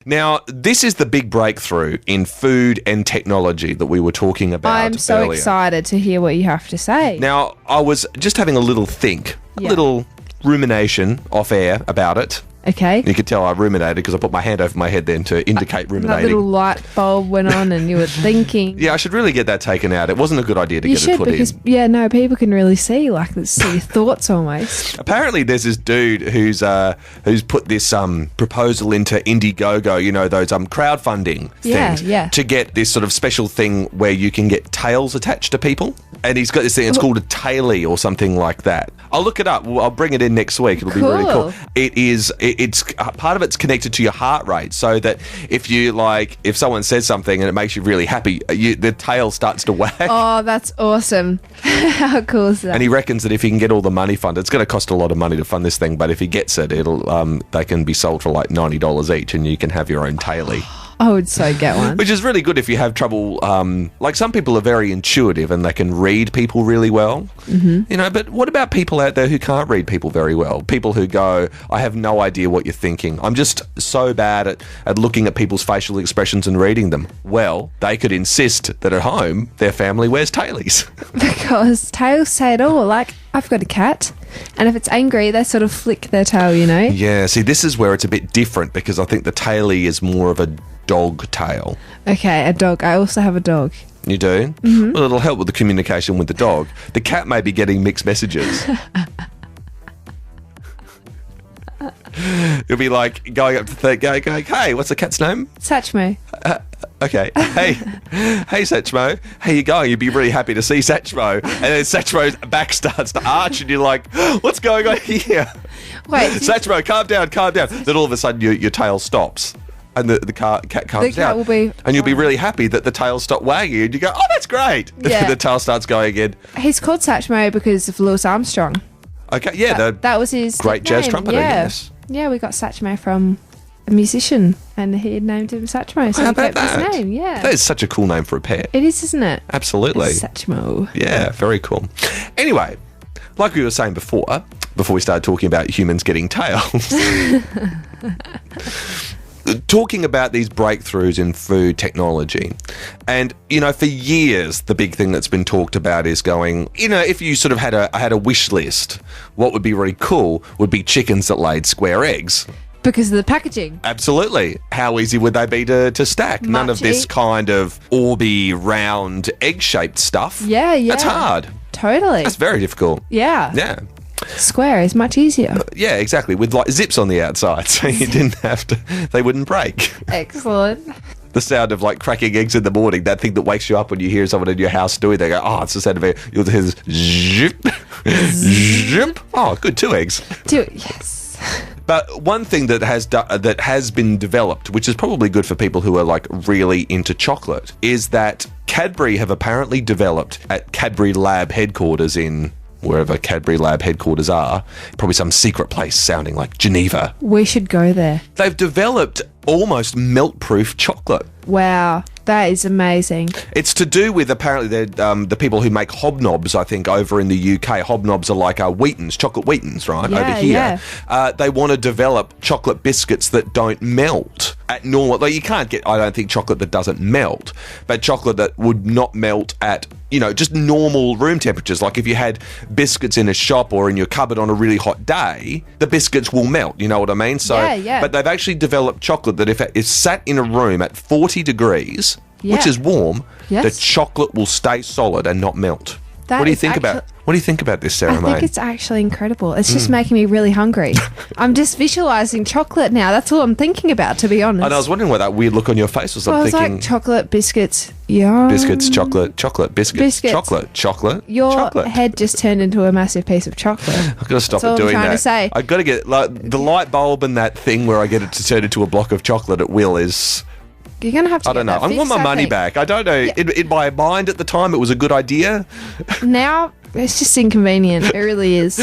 Now, this is the big breakthrough in food and technology that we were talking about I'm so earlier. excited to hear what you have to say. Now, I was just having a little think, a little rumination off air about it. Okay. You could tell I ruminated because I put my hand over my head then to indicate ruminating. That little light bulb went on and you were thinking. Yeah, I should really get that taken out. It wasn't a good idea to get it put because, in. yeah, no, people can really see your thoughts almost. Apparently, there's this dude who's put this proposal into Indiegogo, you know, those crowdfunding things, to get this sort of special thing where you can get tails attached to people. And he's got this thing, it's called a tailie or something like that. I'll look it up. I'll bring it in next week. It'll be really cool. It's part of it's connected to your heart rate, so that if someone says something and it makes you really happy, the tail starts to wag. Oh, that's awesome. How cool is that? And he reckons that if he can get all the money funded, it's going to cost a lot of money to fund this thing, but if he gets it, they can be sold for like $90 each and you can have your own tailie. I would so get one. Which is really good if you have trouble. Like some people are very intuitive and they can read people really well. Mm-hmm. You know, but what about people out there who can't read people very well? People who go, I have no idea what you're thinking. I'm just so bad at looking at people's facial expressions and reading them. Well, they could insist that at home their family wears tailies. Because tails say it all. Like, I've got a cat, and if it's angry, they sort of flick their tail, you know? Yeah, see, this is where it's a bit different because I think the tailie is more of a dog tail. Okay, a dog. I also have a dog. You do? Mm-hmm. Well, it'll help with the communication with the dog. The cat may be getting mixed messages. You'll be like going up to going, hey, what's the cat's name? Satchmo. Okay. Hey, Satchmo. How you going? You'd be really happy to see Satchmo. And then Satchmo's back starts to arch and you're like, what's going on here? Wait. Satchmo, calm down. Then all of a sudden your tail stops. And the cat calms down. And you'll be really happy that the tail stopped wagging. And you go, oh, that's great. Yeah. The tail starts going again. He's called Satchmo because of Louis Armstrong. Okay, yeah. That was his great nickname. Jazz trumpeter, yes. Yeah, we got Satchmo from a musician and he had named him Satchmo. So he kept his name, yeah. That is such a cool name for a pet. It is, isn't it? Absolutely. Satchmo. Yeah, very cool. Anyway, like we were saying before we started talking about humans getting tails, talking about these breakthroughs in food technology. And, you know, for years, the big thing that's been talked about is going, you know, if you sort of had a wish list, what would be really cool would be chickens that laid square eggs. Because of the packaging. Absolutely. How easy would they be to stack? None of this kind of orby, round, egg-shaped stuff. Yeah. That's hard. Totally. That's very difficult. Yeah. Yeah. Square is much easier. Yeah, exactly. With like zips on the outside, so you didn't have to, they wouldn't break. Excellent. The sound of like cracking eggs in the morning, that thing that wakes you up when you hear someone in your house doing, they go, oh, it's the sound of it. You'll hear this zip, zip. Oh, good, 2 eggs. Yes. But one thing that has been developed, which is probably good for people who are like really into chocolate, is that Cadbury have apparently developed at Cadbury Lab headquarters in wherever Cadbury Lab headquarters are, probably some secret place sounding like Geneva. We should go there. They've developed almost melt-proof chocolate. Wow, that is amazing. It's to do with, apparently, the people who make hobnobs, I think, over in the UK. Hobnobs are like Wheatons, chocolate Wheatons, right, over here. Yeah. They want to develop chocolate biscuits that don't melt at normal. Like, you can't get, I don't think, chocolate that doesn't melt, but chocolate that would not melt at, you know, just normal room temperatures. Like if you had biscuits in a shop or in your cupboard on a really hot day, the biscuits will melt, you know what I mean? So, yeah. But they've actually developed chocolate that if it's sat in a room at 40 degrees, which is warm, the chocolate will stay solid and not melt. What do you think about this, Sarah May? I think it's actually incredible. It's just making me really hungry. I'm just visualising chocolate now. That's all I'm thinking about, to be honest. And I was wondering why that weird look on your face was. I was thinking, like, chocolate, biscuits, yum. Biscuits, chocolate, biscuits, chocolate. Your head just turned into a massive piece of chocolate. I've got to stop That's it doing all I'm trying that. to say. I've got to get the light bulb and that thing where I get it to turn into a block of chocolate at will is... You're going to have to I don't know. I want my money back. I don't know. Yeah. In my mind at the time, it was a good idea. Now, it's just inconvenient. It really is.